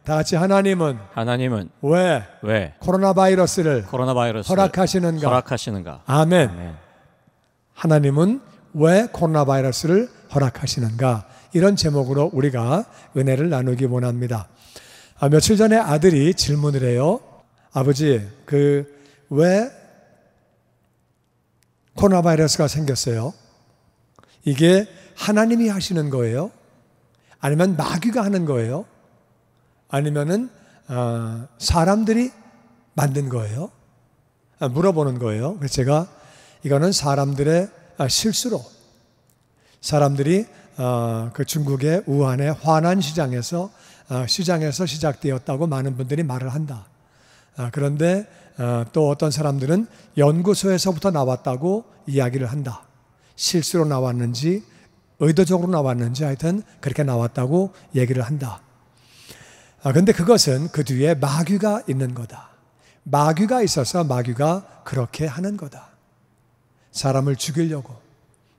다 같이 하나님은 왜 코로나 바이러스를 허락하시는가? 아멘. 하나님은 왜 코로나 바이러스를 허락하시는가? 이런 제목으로 우리가 은혜를 나누기 원합니다. 며칠 전에 아들이 질문을 해요. 아버지, 왜 코로나 바이러스가 생겼어요? 이게 하나님이 하시는 거예요? 아니면 마귀가 하는 거예요? 아니면은 사람들이 만든 거예요? 물어보는 거예요. 그래서 제가 이거는 사람들의 실수로, 사람들이 그 중국의 우한의 화난 시장에서 시작되었다고 많은 분들이 말을 한다. 그런데 또 어떤 사람들은 연구소에서부터 나왔다고 이야기를 한다. 실수로 나왔는지 의도적으로 나왔는지 하여튼 그렇게 나왔다고 얘기를 한다. 그런데 그것은 그 뒤에 마귀가 있는 거다. 마귀가 있어서 마귀가 그렇게 하는 거다. 사람을 죽이려고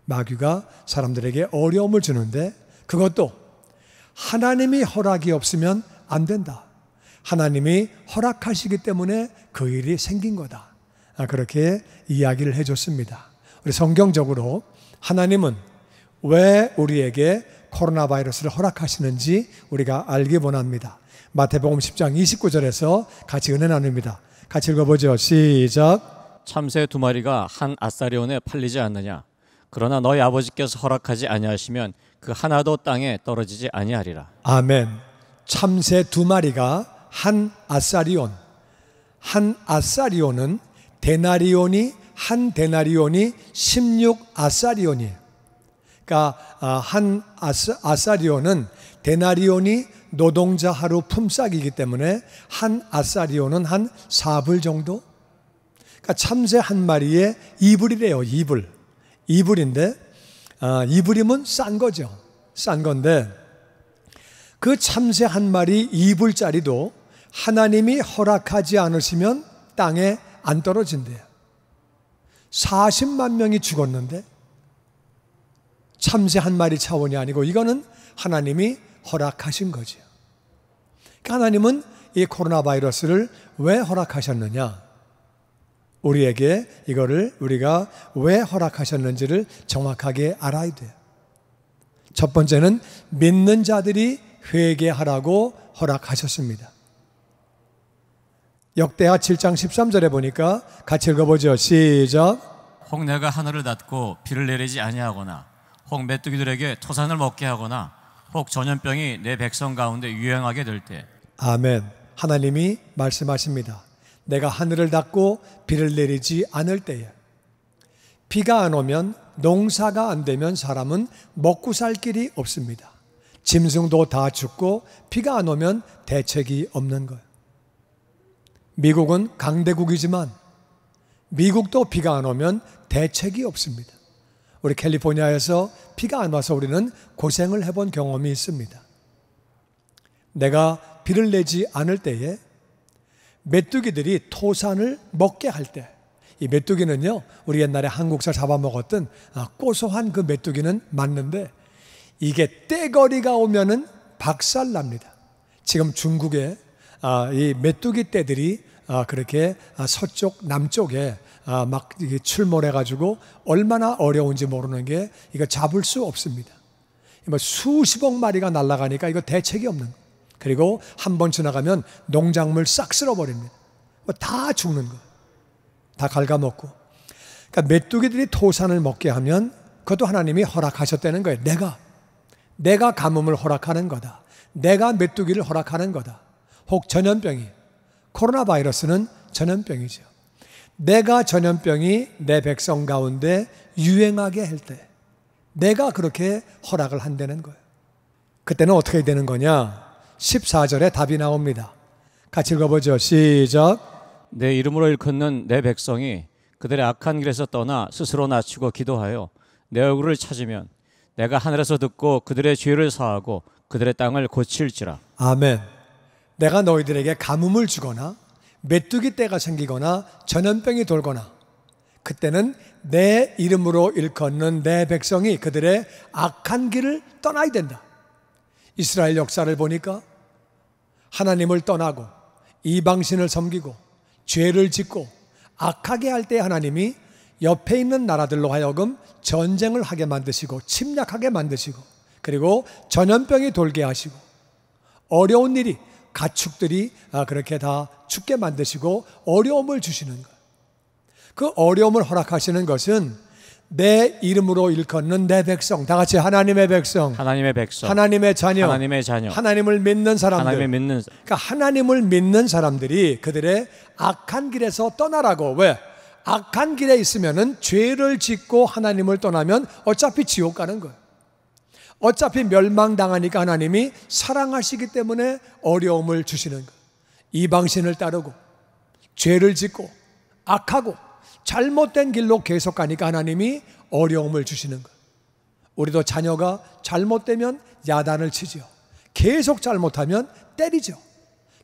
마귀가 사람들에게 어려움을 주는데 그것도 하나님이 허락이 없으면 안 된다. 하나님이 허락하시기 때문에 그 일이 생긴 거다. 그렇게 이야기를 해줬습니다. 우리 성경적으로 하나님은 왜 우리에게 코로나 바이러스를 허락하시는지 우리가 알기 원합니다. 마태복음 10장 29절에서 같이 은혜 나눕니다. 같이 읽어보죠. 시작. 참새 2마리가 한 아사리온에 팔리지 않느냐? 그러나 너희 아버지께서 허락하지 아니하시면 그 하나도 땅에 떨어지지 아니하리라. 아멘. 참새 2마리가 한 아사리온. 한 아사리온은 한 데나리온이 16아사리온이에요. 그러니까 한 아사리온은 데나리온이 노동자 하루 품삯이기 때문에 한 아사리온은 한 4불 정도? 그러니까 참새 한 마리에 2불이래요. 2불인데 2불이면 싼 거죠. 싼 건데 그 참새 한 마리 2불짜리도 하나님이 허락하지 않으시면 땅에 안 떨어진대요. 40만 명이 죽었는데 참새 한 마리 차원이 아니고 이거는 하나님이 허락하신 거죠. 그러니까 하나님은 이 코로나 바이러스를 왜 허락하셨느냐? 우리에게 이거를 우리가 왜 허락하셨는지를 정확하게 알아야 돼요. 첫 번째는 믿는 자들이 회개하라고 허락하셨습니다. 역대하 7장 13절에 보니까 같이 읽어보죠. 시작. 혹 내가 하늘을 닫고 비를 내리지 아니하거나 혹 메뚜기들에게 토산을 먹게 하거나 혹 전염병이 내 백성 가운데 유행하게 될 때. 아멘. 하나님이 말씀하십니다. 내가 하늘을 닫고 비를 내리지 않을 때에. 비가 안 오면 농사가 안 되면 사람은 먹고 살 길이 없습니다. 짐승도 다 죽고 비가 안 오면 대책이 없는 거예요. 미국은 강대국이지만 미국도 비가 안 오면 대책이 없습니다. 우리 캘리포니아에서 비가 안 와서 우리는 고생을 해본 경험이 있습니다. 내가 비를 내지 않을 때에 메뚜기들이 토산을 먹게 할 때, 이 메뚜기는요, 우리 옛날에 한국서 잡아먹었던 고소한 그 메뚜기는 맞는데 이게 떼거리가 오면은 박살납니다. 지금 중국에 이 메뚜기 떼들이 그렇게 서쪽 남쪽에 막 출몰해가지고 얼마나 어려운지 모르는 게 이거 잡을 수 없습니다. 수십억 마리가 날아가니까 이거 대책이 없는 거예요. 그리고 한 번 지나가면 농작물 싹 쓸어버립니다. 다 죽는 거예요. 다 갉아먹고. 그러니까 메뚜기들이 토산을 먹게 하면 그것도 하나님이 허락하셨다는 거예요. 내가 가뭄을 허락하는 거다. 내가 메뚜기를 허락하는 거다. 혹 전염병이, 코로나 바이러스는 전염병이죠. 내가 전염병이 내 백성 가운데 유행하게 할 때 내가 그렇게 허락을 한다는 거예요. 그때는 어떻게 되는 거냐? 14절에 답이 나옵니다. 같이 읽어보죠. 시작. 내 이름으로 일컫는 내 백성이 그들의 악한 길에서 떠나 스스로 낮추고 기도하여 내 얼굴을 찾으면 내가 하늘에서 듣고 그들의 죄를 사하고 그들의 땅을 고칠지라. 아멘. 내가 너희들에게 가뭄을 주거나 메뚜기 떼가 생기거나 전염병이 돌거나 그때는 내 이름으로 일컫는 내 백성이 그들의 악한 길을 떠나야 된다. 이스라엘 역사를 보니까 하나님을 떠나고 이방신을 섬기고 죄를 짓고 악하게 할 때 하나님이 옆에 있는 나라들로 하여금 전쟁을 하게 만드시고 침략하게 만드시고 그리고 전염병이 돌게 하시고 어려운 일이 가축들이 그렇게 다 죽게 만드시고 어려움을 주시는 것. 그 어려움을 허락하시는 것은 내 이름으로 일컫는 내 백성, 다 같이 하나님의 백성, 하나님의 백성, 하나님의 자녀, 하나님의 자녀, 하나님을 믿는 사람들, 그러니까 하나님을 믿는 사람들이 그들의 악한 길에서 떠나라고. 왜? 악한 길에 있으면은 죄를 짓고 하나님을 떠나면 어차피 지옥 가는 거예요. 어차피 멸망당하니까 하나님이 사랑하시기 때문에 어려움을 주시는 거예요. 이방신을 따르고 죄를 짓고 악하고 잘못된 길로 계속 가니까 하나님이 어려움을 주시는 거예요. 우리도 자녀가 잘못되면 야단을 치죠. 계속 잘못하면 때리죠.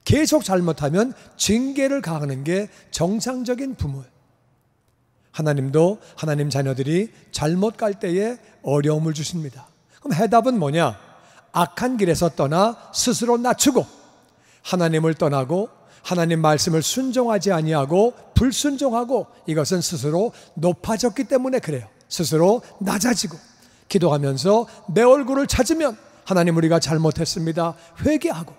계속 잘못하면 징계를 가하는 게 정상적인 부모예요. 하나님도 하나님 자녀들이 잘못 갈 때에 어려움을 주십니다. 그럼 해답은 뭐냐? 악한 길에서 떠나 스스로 낮추고 하나님을 떠나고 하나님 말씀을 순종하지 아니하고 불순종하고, 이것은 스스로 높아졌기 때문에 그래요. 스스로 낮아지고 기도하면서 내 얼굴을 찾으면 하나님 우리가 잘못했습니다 회개하고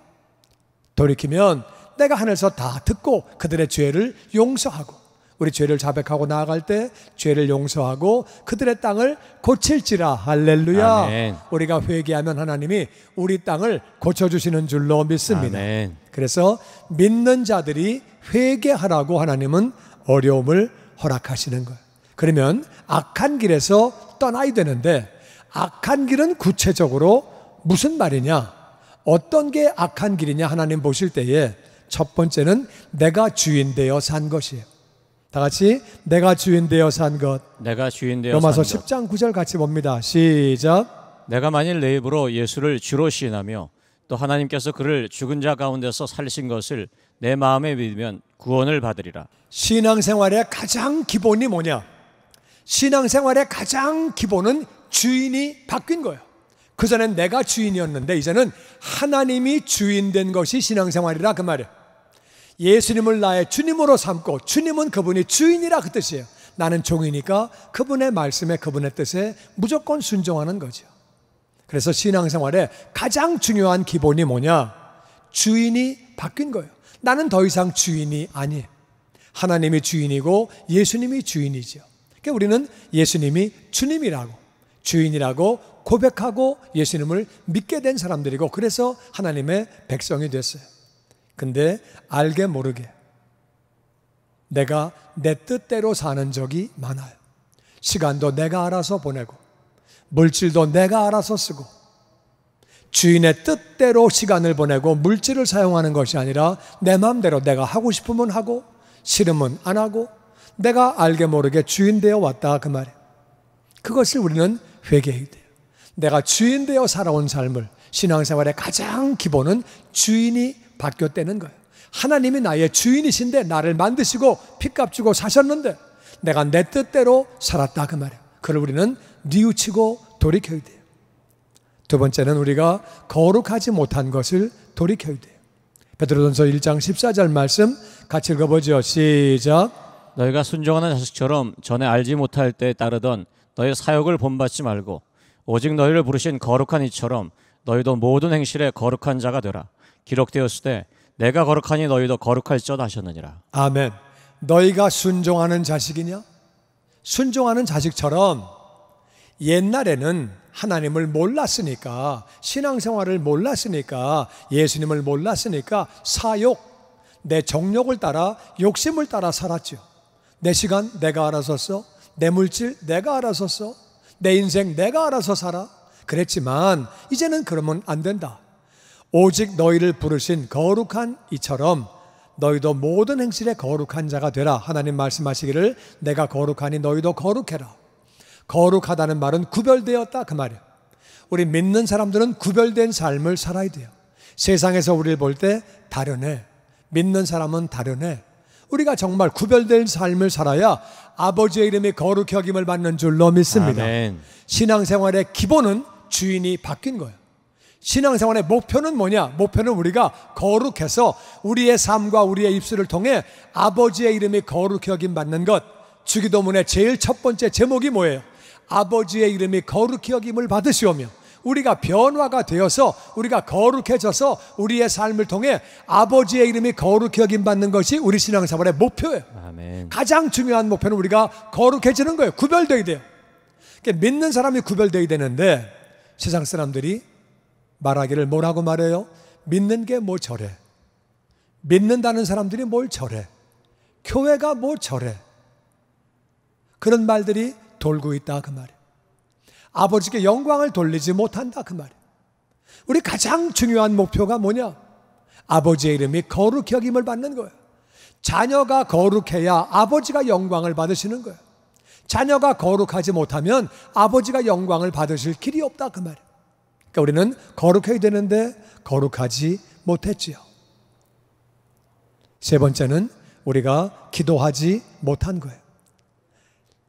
돌이키면 내가 하늘에서 다 듣고 그들의 죄를 용서하고, 우리 죄를 자백하고 나아갈 때 죄를 용서하고 그들의 땅을 고칠지라. 할렐루야. 아멘. 우리가 회개하면 하나님이 우리 땅을 고쳐주시는 줄로 믿습니다. 아멘. 그래서 믿는 자들이 회개하라고 하나님은 어려움을 허락하시는 거예요. 그러면 악한 길에서 떠나야 되는데, 악한 길은 구체적으로 무슨 말이냐, 어떤 게 악한 길이냐 하나님 보실 때에 첫 번째는 내가 주인 되어 산 것이에요. 다 같이 내가 주인 되어 산 것. 내가 주인 되어 로마서 산 것. 10장 9절 같이 봅니다. 시작. 내가 만일 내 입으로 예수를 주로 시인하며 또 하나님께서 그를 죽은 자 가운데서 살리신 것을 내 마음에 믿으면 구원을 받으리라. 신앙생활의 가장 기본이 뭐냐? 신앙생활의 가장 기본은 주인이 바뀐 거예요. 그전엔 내가 주인이었는데 이제는 하나님이 주인 된 것이 신앙생활이라 그 말이에요. 예수님을 나의 주님으로 삼고 주님은 그분이 주인이라 그 뜻이에요. 나는 종이니까 그분의 말씀에 그분의 뜻에 무조건 순종하는 거죠. 그래서 신앙생활의 가장 중요한 기본이 뭐냐? 주인이 바뀐 거예요. 나는 더 이상 주인이 아니에요. 하나님이 주인이고 예수님이 주인이죠. 그러니까 우리는 예수님이 주님이라고 주인이라고 고백하고 예수님을 믿게 된 사람들이고, 그래서 하나님의 백성이 됐어요. 근데 알게 모르게 내가 내 뜻대로 사는 적이 많아요. 시간도 내가 알아서 보내고 물질도 내가 알아서 쓰고 주인의 뜻대로 시간을 보내고 물질을 사용하는 것이 아니라 내 마음대로 내가 하고 싶으면 하고 싫으면 안 하고 내가 알게 모르게 주인 되어 왔다 그 말이에요. 그것을 우리는 회개해야 돼요. 내가 주인 되어 살아온 삶을, 신앙생활의 가장 기본은 주인이 바뀌었다는 거예요. 하나님이 나의 주인이신데 나를 만드시고 핏값 주고 사셨는데 내가 내 뜻대로 살았다 그 말이에요. 그걸 우리는 뉘우치고 돌이켜야 돼요. 두 번째는 우리가 거룩하지 못한 것을 돌이켜야 돼요. 베드로전서 1장 14절 말씀 같이 읽어보죠. 시작. 너희가 순종하는 자식처럼 전에 알지 못할 때 따르던 너희 사역을 본받지 말고 오직 너희를 부르신 거룩한 이처럼 너희도 모든 행실에 거룩한 자가 되라. 기록되었을 때 내가 거룩하니 너희도 거룩할지어다 하셨느니라. 아멘. 너희가 순종하는 자식이냐? 순종하는 자식처럼 옛날에는 하나님을 몰랐으니까, 신앙생활을 몰랐으니까, 예수님을 몰랐으니까 사욕, 내 정욕을 따라 욕심을 따라 살았죠. 내 시간 내가 알아서 써, 내 물질 내가 알아서 써, 내 인생 내가 알아서 살아. 그랬지만 이제는 그러면 안 된다. 오직 너희를 부르신 거룩한 이처럼 너희도 모든 행실에 거룩한 자가 되라. 하나님 말씀하시기를 내가 거룩하니 너희도 거룩해라. 거룩하다는 말은 구별되었다 그 말이에요. 우리 믿는 사람들은 구별된 삶을 살아야 돼요. 세상에서 우리를 볼 때 다르네, 믿는 사람은 다르네. 우리가 정말 구별된 삶을 살아야 아버지의 이름이 거룩히 여김을 받는 줄로 믿습니다. 아멘. 신앙생활의 기본은 주인이 바뀐 거예요. 신앙생활의 목표는 뭐냐? 목표는 우리가 거룩해서 우리의 삶과 우리의 입술을 통해 아버지의 이름이 거룩히 여김 받는 것. 주기도문의 제일 첫 번째 제목이 뭐예요? 아버지의 이름이 거룩히 여김을 받으시오며, 우리가 변화가 되어서 우리가 거룩해져서 우리의 삶을 통해 아버지의 이름이 거룩히 여김 받는 것이 우리 신앙생활의 목표예요. 아멘. 가장 중요한 목표는 우리가 거룩해지는 거예요. 구별되어야 돼요. 그러니까 믿는 사람이 구별되어야 되는데 세상 사람들이 말하기를 뭐라고 말해요? 믿는 게 뭐 저래, 믿는다는 사람들이 뭘 저래, 교회가 뭐 저래, 그런 말들이 돌고 있다 그 말이에요. 아버지께 영광을 돌리지 못한다 그 말이에요. 우리 가장 중요한 목표가 뭐냐? 아버지의 이름이 거룩히 여김을 받는 거예요. 자녀가 거룩해야 아버지가 영광을 받으시는 거예요. 자녀가 거룩하지 못하면 아버지가 영광을 받으실 길이 없다 그 말이에요. 그러니까 우리는 거룩해야 되는데 거룩하지 못했지요. 세 번째는 우리가 기도하지 못한 거예요.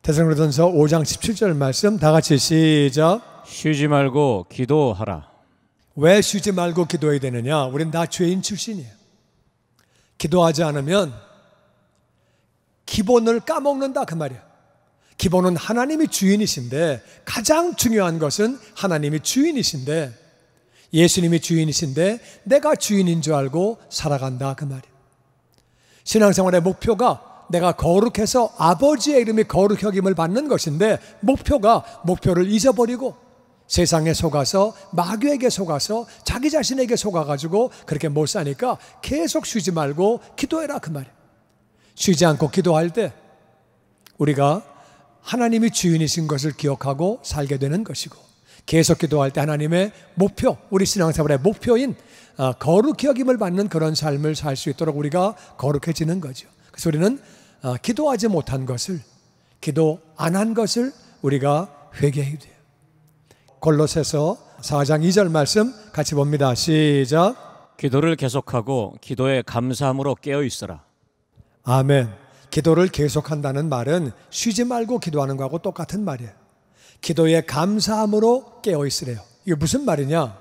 데살로니가전서 5장 17절 말씀 다 같이 시작. 쉬지 말고 기도하라. 왜 쉬지 말고 기도해야 되느냐? 우린 다 죄인 출신이에요. 기도하지 않으면 기본을 까먹는다 그 말이에요. 기본은 하나님이 주인이신데, 가장 중요한 것은 하나님이 주인이신데, 예수님이 주인이신데 내가 주인인 줄 알고 살아간다 그 말이에요. 신앙생활의 목표가 내가 거룩해서 아버지의 이름이 거룩히 여김을 받는 것인데, 목표를 잊어버리고 세상에 속아서, 마귀에게 속아서, 자기 자신에게 속아가지고 그렇게 못 사니까 계속 쉬지 말고 기도해라 그 말이에요. 쉬지 않고 기도할 때 우리가 하나님이 주인이신 것을 기억하고 살게 되는 것이고, 계속 기도할 때 하나님의 목표, 우리 신앙생활의 목표인 거룩히 여김을 받는 그런 삶을 살 수 있도록 우리가 거룩해지는 거죠. 그래서 우리는 기도하지 못한 것을, 기도 안 한 것을 우리가 회개해야 돼요. 골로새서 4장 2절 말씀 같이 봅니다. 시작. 기도를 계속하고 기도에 감사함으로 깨어 있어라. 아멘. 기도를 계속한다는 말은 쉬지 말고 기도하는 거하고 똑같은 말이에요. 기도에 감사함으로 깨어 있으래요. 이게 무슨 말이냐?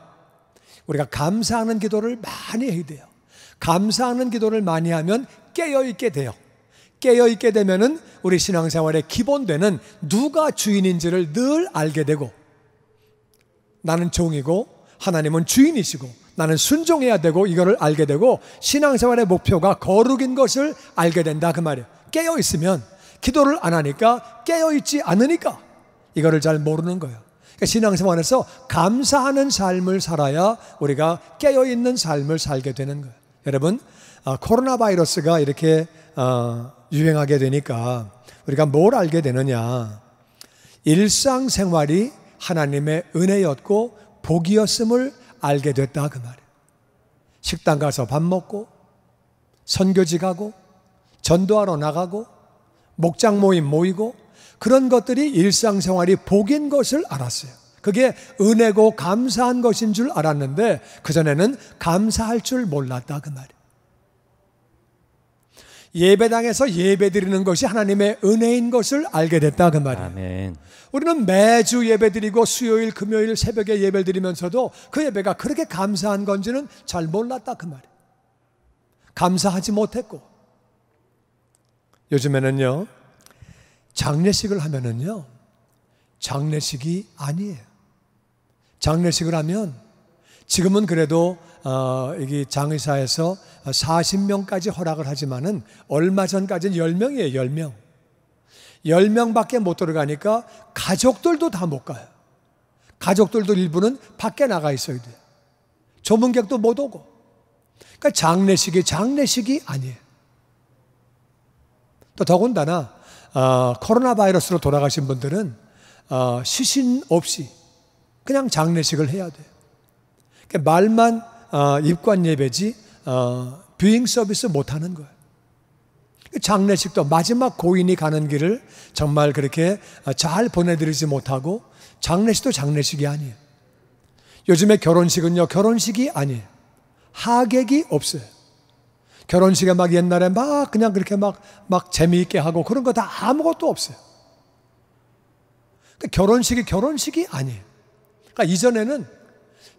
우리가 감사하는 기도를 많이 해야 돼요. 감사하는 기도를 많이 하면 깨어 있게 돼요. 깨어 있게 되면은 우리 신앙생활의 기본 되는 누가 주인인지를 늘 알게 되고, 나는 종이고 하나님은 주인이시고 나는 순종해야 되고, 이거를 알게 되고, 신앙생활의 목표가 거룩인 것을 알게 된다 그 말이에요. 깨어 있으면, 기도를 안 하니까, 깨어 있지 않으니까 이거를 잘 모르는 거예요. 그러니까 신앙생활에서 감사하는 삶을 살아야 우리가 깨어 있는 삶을 살게 되는 거예요. 여러분, 코로나 바이러스가 이렇게 유행하게 되니까 우리가 뭘 알게 되느냐? 일상생활이 하나님의 은혜였고 복이었음을 알게 됐다 그 말이에요. 식당 가서 밥 먹고, 선교지 가고, 전도하러 나가고, 목장 모임 모이고, 그런 것들이 일상생활이 복인 것을 알았어요. 그게 은혜고 감사한 것인 줄 알았는데 그전에는 감사할 줄 몰랐다 그 말이에요. 예배당에서 예배드리는 것이 하나님의 은혜인 것을 알게 됐다 그 말이에요. 아멘. 우리는 매주 예배드리고 수요일, 금요일 새벽에 예배를 드리면서도 그 예배가 그렇게 감사한 건지는 잘 몰랐다 그 말이에요. 감사하지 못했고, 요즘에는요 장례식을 하면은요 장례식이 아니에요. 장례식을 하면 지금은 그래도 여기 장의사에서 40명까지 허락을 하지만은 얼마 전까지는 10명이에요. 10명. 10명밖에 못 들어가니까 가족들도 다 못 가요. 가족들도 일부는 밖에 나가 있어야 돼요. 조문객도 못 오고. 그러니까 장례식이 아니에요. 또 더군다나 코로나 바이러스로 돌아가신 분들은 시신 없이 그냥 장례식을 해야 돼요. 그러니까 말만 입관 예배지 뷰잉 서비스 못하는 거예요. 장례식도 마지막 고인이 가는 길을 정말 그렇게 잘 보내드리지 못하고, 장례식도 장례식이 아니에요. 요즘에 결혼식은요 결혼식이 아니에요. 하객이 없어요. 결혼식에 막 옛날에 막 그냥 그렇게 막 재미있게 하고 그런 거 다 아무것도 없어요. 그러니까 결혼식이 아니에요. 그러니까 이전에는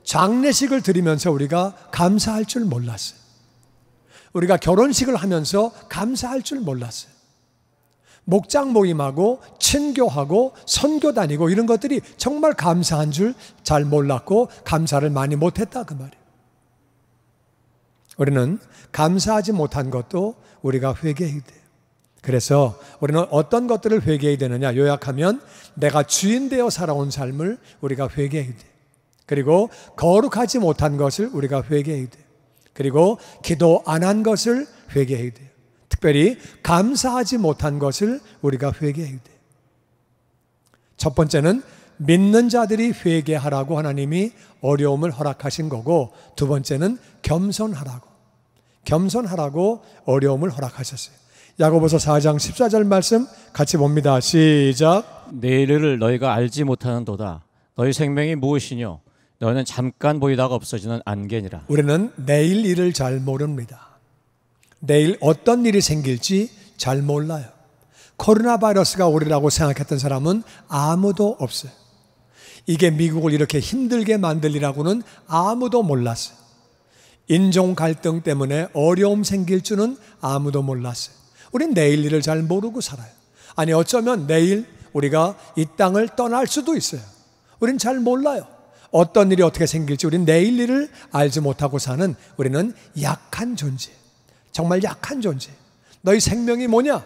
장례식을 드리면서 우리가 감사할 줄 몰랐어요. 우리가 결혼식을 하면서 감사할 줄 몰랐어요. 목장 모임하고 친교하고 선교 다니고 이런 것들이 정말 감사한 줄 잘 몰랐고 감사를 많이 못했다 그 말이에요. 우리는 감사하지 못한 것도 우리가 회개해야 돼요. 그래서 우리는 어떤 것들을 회개해야 되느냐, 요약하면 내가 주인 되어 살아온 삶을 우리가 회개해야 돼요. 그리고 거룩하지 못한 것을 우리가 회개해야 돼요. 그리고 기도 안 한 것을 회개해야 돼요. 특별히 감사하지 못한 것을 우리가 회개해야 돼요. 첫 번째는 믿는 자들이 회개하라고 하나님이 어려움을 허락하신 거고, 두 번째는 겸손하라고 어려움을 허락하셨어요. 야고보서 4장 14절 말씀 같이 봅니다. 시작. 내일을 너희가 알지 못하는도다. 너희 생명이 무엇이뇨? 너희는 잠깐 보이다가 없어지는 안개니라. 우리는 내일 일을 잘 모릅니다. 내일 어떤 일이 생길지 잘 몰라요. 코로나 바이러스가 오리라고 생각했던 사람은 아무도 없어요. 이게 미국을 이렇게 힘들게 만들 일이라고는 아무도 몰랐어요. 인종 갈등 때문에 어려움 생길 줄은 아무도 몰랐어요. 우린 내일 일을 잘 모르고 살아요. 아니 어쩌면 내일 우리가 이 땅을 떠날 수도 있어요. 우린 잘 몰라요. 어떤 일이 어떻게 생길지 우린 내일 일을 알지 못하고 사는 우리는 약한 존재, 정말 약한 존재. 너희 생명이 뭐냐?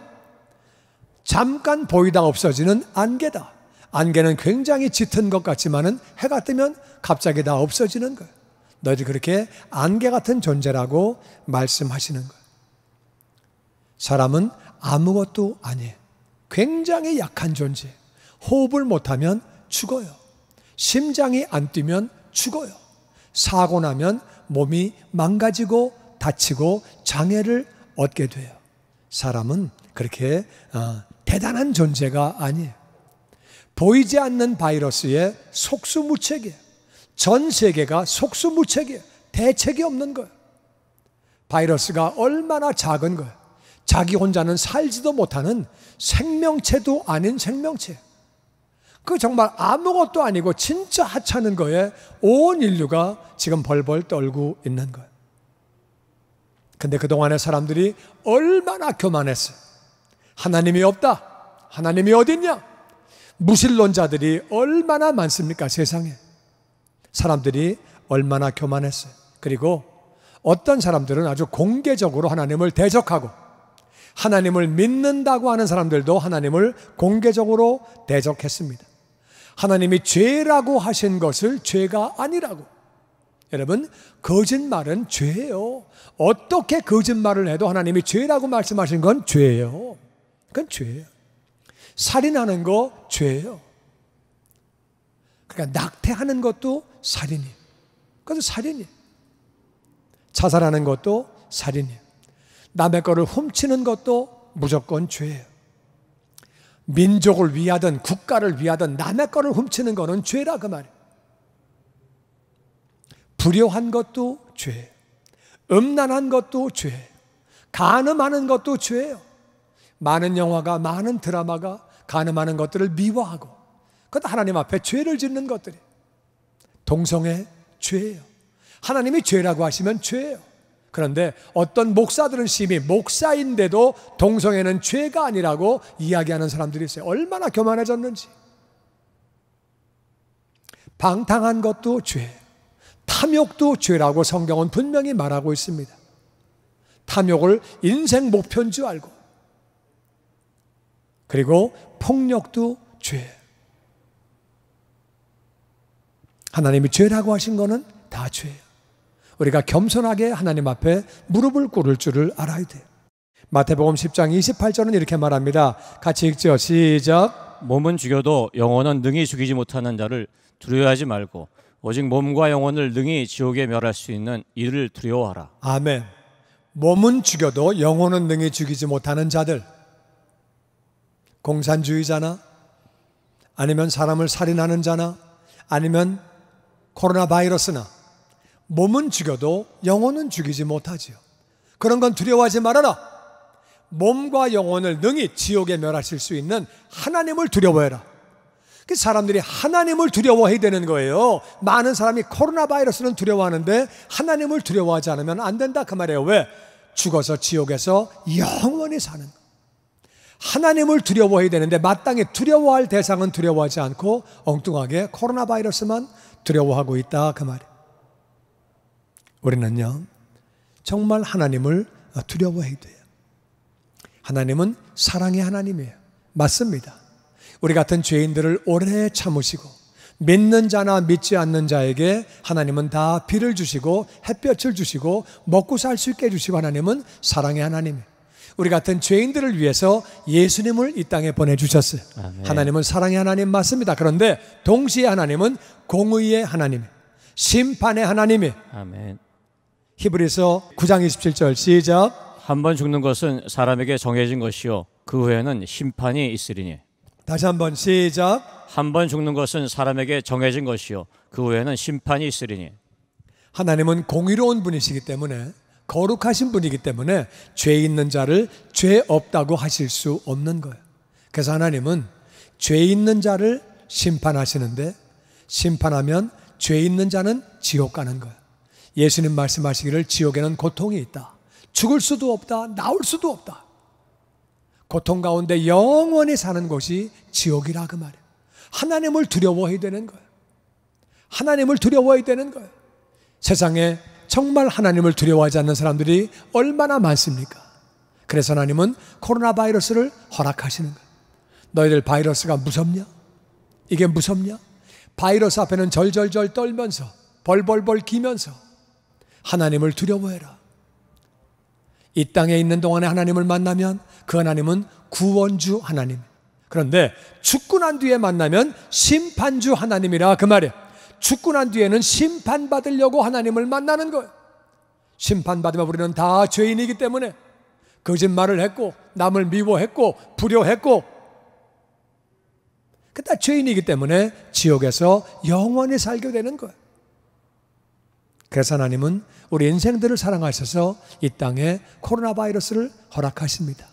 잠깐 보이다 없어지는 안개다. 안개는 굉장히 짙은 것 같지만은 해가 뜨면 갑자기 다 없어지는 거예요. 너희들 그렇게 안개 같은 존재라고 말씀하시는 거예요. 사람은 아무것도 아니에요. 굉장히 약한 존재. 호흡을 못하면 죽어요. 심장이 안 뛰면 죽어요. 사고 나면 몸이 망가지고 다치고 장애를 얻게 돼요. 사람은 그렇게 대단한 존재가 아니에요. 보이지 않는 바이러스에 속수무책이에요. 전 세계가 속수무책이에요. 대책이 없는 거예요. 바이러스가 얼마나 작은 거예요. 자기 혼자는 살지도 못하는 생명체도 아닌 생명체. 그 정말 아무것도 아니고 진짜 하찮은 거에 온 인류가 지금 벌벌 떨고 있는 거예요. 근데 그동안의 사람들이 얼마나 교만했어요. 하나님이 없다. 하나님이 어딨냐? 무신론자들이 얼마나 많습니까? 세상에. 사람들이 얼마나 교만했어요. 그리고 어떤 사람들은 아주 공개적으로 하나님을 대적하고, 하나님을 믿는다고 하는 사람들도 하나님을 공개적으로 대적했습니다. 하나님이 죄라고 하신 것을 죄가 아니라고. 여러분, 거짓말은 죄예요. 어떻게 거짓말을 해도 하나님이 죄라고 말씀하신 건 죄예요. 그건 죄예요. 살인하는 거 죄예요. 그러니까 낙태하는 것도 살인이에요. 그것도 살인이에요. 자살하는 것도 살인이에요. 남의 거를 훔치는 것도 무조건 죄예요. 민족을 위하든 국가를 위하든 남의 거를 훔치는 거는 죄라 그 말이에요. 불효한 것도 죄예요. 음란한 것도 죄예요. 간음하는 것도 죄예요. 많은 영화가, 많은 드라마가 간음하는 것들을 미화하고, 그것도 하나님 앞에 죄를 짓는 것들이에요. 동성애 죄예요. 하나님이 죄라고 하시면 죄예요. 그런데 어떤 목사들은 심히 목사인데도 동성애는 죄가 아니라고 이야기하는 사람들이 있어요. 얼마나 교만해졌는지. 방탕한 것도 죄, 탐욕도 죄라고 성경은 분명히 말하고 있습니다. 탐욕을 인생 목표인 줄 알고. 그리고 폭력도 죄. 하나님이 죄라고 하신 거는 다 죄예요. 우리가 겸손하게 하나님 앞에 무릎을 꿇을 줄을 알아야 돼요. 마태복음 10장 28절은 이렇게 말합니다. 같이 읽죠. 시작. 몸은 죽여도 영혼은 능히 죽이지 못하는 자를 두려워하지 말고 오직 몸과 영혼을 능히 지옥에 멸할 수 있는 이를 두려워하라. 아멘. 몸은 죽여도 영혼은 능히 죽이지 못하는 자들, 공산주의자나 아니면 사람을 살인하는 자나 아니면 코로나 바이러스나, 몸은 죽여도 영혼은 죽이지 못하지요. 그런 건 두려워하지 말아라. 몸과 영혼을 능히 지옥에 멸하실 수 있는 하나님을 두려워해라. 그 사람들이 하나님을 두려워해야 되는 거예요. 많은 사람이 코로나 바이러스는 두려워하는데 하나님을 두려워하지 않으면 안 된다 그 말이에요. 왜? 죽어서 지옥에서 영원히 사는 거. 하나님을 두려워해야 되는데 마땅히 두려워할 대상은 두려워하지 않고 엉뚱하게 코로나 바이러스만 두려워하고 있다 그 말이에요. 우리는요 정말 하나님을 두려워해야 돼요. 하나님은 사랑의 하나님이에요. 맞습니다. 우리 같은 죄인들을 오래 참으시고 믿는 자나 믿지 않는 자에게 하나님은 다 비를 주시고 햇볕을 주시고 먹고 살 수 있게 해주시고 하나님은 사랑의 하나님이에요. 우리 같은 죄인들을 위해서 예수님을 이 땅에 보내주셨어요. 아멘. 하나님은 사랑의 하나님 맞습니다. 그런데 동시에 하나님은 공의의 하나님, 심판의 하나님이에요. 아멘. 히브리서 9장 27절 시작. 한 번 죽는 것은 사람에게 정해진 것이요 그 후에는 심판이 있으리니. 다시 한번 시작. 한 번 죽는 것은 사람에게 정해진 것이요 그 후에는 심판이 있으리니. 하나님은 공의로운 분이시기 때문에 거룩하신 분이기 때문에 죄 있는 자를 죄 없다고 하실 수 없는 거예요. 그래서 하나님은 죄 있는 자를 심판하시는데 심판하면 죄 있는 자는 지옥 가는 거예요. 예수님 말씀하시기를 지옥에는 고통이 있다. 죽을 수도 없다. 나올 수도 없다. 고통 가운데 영원히 사는 곳이 지옥이라 그 말이에요. 하나님을 두려워해야 되는 거예요. 하나님을 두려워해야 되는 거예요. 세상에 정말 하나님을 두려워하지 않는 사람들이 얼마나 많습니까? 그래서 하나님은 코로나 바이러스를 허락하시는 거예요. 너희들 바이러스가 무섭냐? 이게 무섭냐? 바이러스 앞에는 절절절 떨면서 벌벌벌 기면서 하나님을 두려워해라. 이 땅에 있는 동안에 하나님을 만나면 그 하나님은 구원주 하나님. 그런데 죽고 난 뒤에 만나면 심판주 하나님이라 그 말이에요. 죽고 난 뒤에는 심판받으려고 하나님을 만나는 거예요. 심판받으면 우리는 다 죄인이기 때문에 거짓말을 했고 남을 미워했고 불효했고 다 죄인이기 때문에 지옥에서 영원히 살게 되는 거예요. 그래서 하나님은 우리 인생들을 사랑하셔서 이 땅에 코로나 바이러스를 허락하십니다.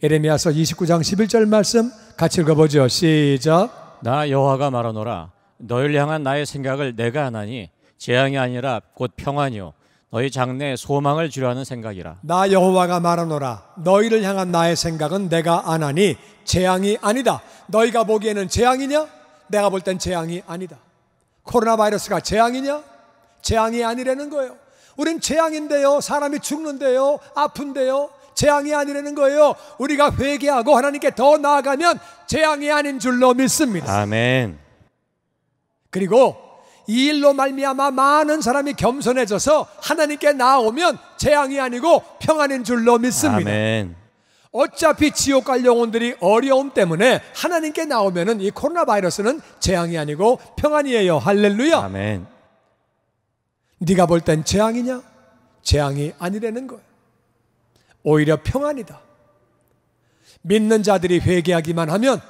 예레미야서 29장 11절 말씀 같이 읽어보죠. 시작. 나 여호와가 말하노라 너희를 향한 나의 생각을 내가 하나니 재앙이 아니라 곧 평안이요 너희 장래에 소망을 주려 하는 생각이라. 나 여호와가 말하노라 너희를 향한 나의 생각은 내가 아나니 재앙이 아니다. 너희가 보기에는 재앙이냐? 내가 볼 땐 재앙이 아니다. 코로나 바이러스가 재앙이냐? 재앙이 아니라는 거예요. 우린 재앙인데요, 사람이 죽는데요, 아픈데요, 재앙이 아니라는 거예요. 우리가 회개하고 하나님께 더 나아가면 재앙이 아닌 줄로 믿습니다. 아멘. 그리고 이 일로 말미암아 많은 사람이 겸손해져서 하나님께 나아오면 재앙이 아니고 평안인 줄로 믿습니다. 아멘. 어차피 지옥 갈 영혼들이 어려움 때문에 하나님께 나오면은 이 코로나 바이러스는 재앙이 아니고 평안이에요. 할렐루야. 아멘. 네가 볼 땐 재앙이냐? 재앙이 아니라는 거예요. 오히려 평안이다. 믿는 자들이 회개하기만 하면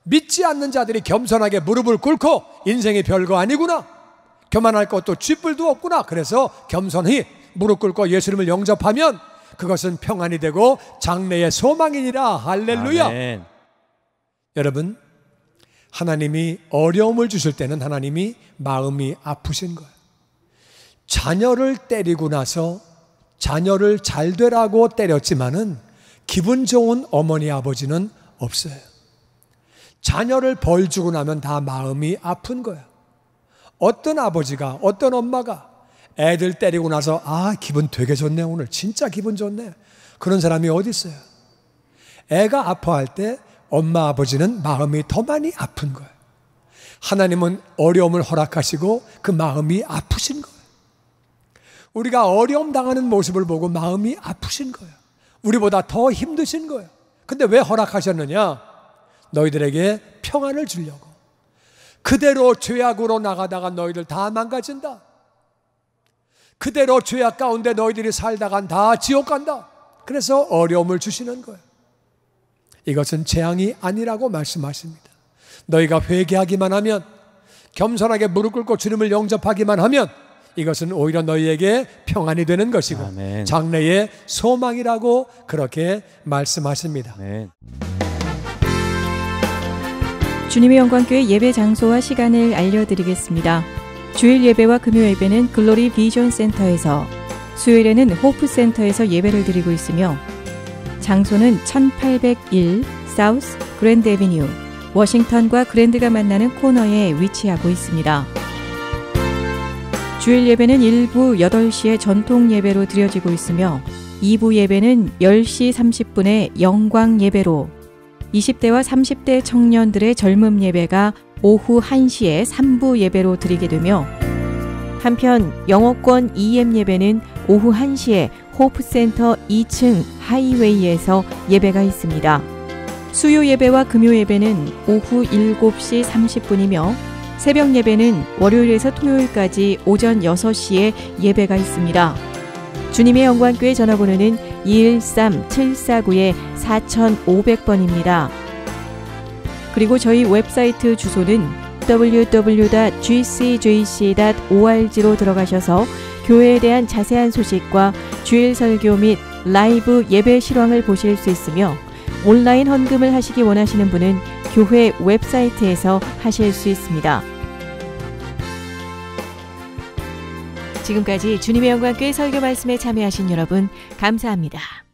믿지 않는 자들이 겸손하게 무릎을 꿇고 인생이 별거 아니구나, 교만할 것도 쥐뿔도 없구나, 그래서 겸손히 무릎 꿇고 예수님을 영접하면 그것은 평안이 되고 장래의 소망이니라. 할렐루야. 아멘. 여러분, 하나님이 어려움을 주실 때는 하나님이 마음이 아프신 거예요. 자녀를 때리고 나서 자녀를 잘 되라고 때렸지만은 기분 좋은 어머니 아버지는 없어요. 자녀를 벌 주고 나면 다 마음이 아픈 거예요. 어떤 아버지가, 어떤 엄마가 애들 때리고 나서 기분 되게 좋네, 오늘 진짜 기분 좋네, 그런 사람이 어디 있어요? 애가 아파할 때 엄마 아버지는 마음이 더 많이 아픈 거예요. 하나님은 어려움을 허락하시고 그 마음이 아프신 거예요. 우리가 어려움 당하는 모습을 보고 마음이 아프신 거예요. 우리보다 더 힘드신 거예요. 근데 왜 허락하셨느냐? 너희들에게 평안을 주려고. 그대로 죄악으로 나가다가 너희들 다 망가진다. 그대로 죄악 가운데 너희들이 살다간 다 지옥 간다. 그래서 어려움을 주시는 거예요. 이것은 재앙이 아니라고 말씀하십니다. 너희가 회개하기만 하면, 겸손하게 무릎 꿇고 주님을 영접하기만 하면 이것은 오히려 너희에게 평안이 되는 것이고 아멘. 장래의 소망이라고 그렇게 말씀하십니다. 아멘. 주님의 영광교회 예배 장소와 시간을 알려드리겠습니다. 주일 예배와 금요 예배는 글로리 비전 센터에서, 수요일에는 호프 센터에서 예배를 드리고 있으며 장소는 1801 사우스 그랜드 애비뉴, 워싱턴과 그랜드가 만나는 코너에 위치하고 있습니다. 주일 예배는 1부 8시에 전통 예배로 드려지고 있으며 2부 예배는 10시 30분에 영광 예배로, 20대와 30대 청년들의 젊음 예배가 오후 1시에 3부 예배로 드리게 되며, 한편 영어권 EM 예배는 오후 1시에 호프센터 2층 하이웨이에서 예배가 있습니다. 수요 예배와 금요 예배는 오후 7시 30분이며 새벽 예배는 월요일에서 토요일까지 오전 6시에 예배가 있습니다. 주님의 영광교회 전화번호는 213-749-4500번입니다. 그리고 저희 웹사이트 주소는 www.gcjc.org로 들어가셔서 교회에 대한 자세한 소식과 주일 설교 및 라이브 예배 실황을 보실 수 있으며, 온라인 헌금을 하시기 원하시는 분은 교회 웹사이트에서 하실 수 있습니다. 지금까지 주님의 영광교회 설교 말씀에 참여하신 여러분 감사합니다.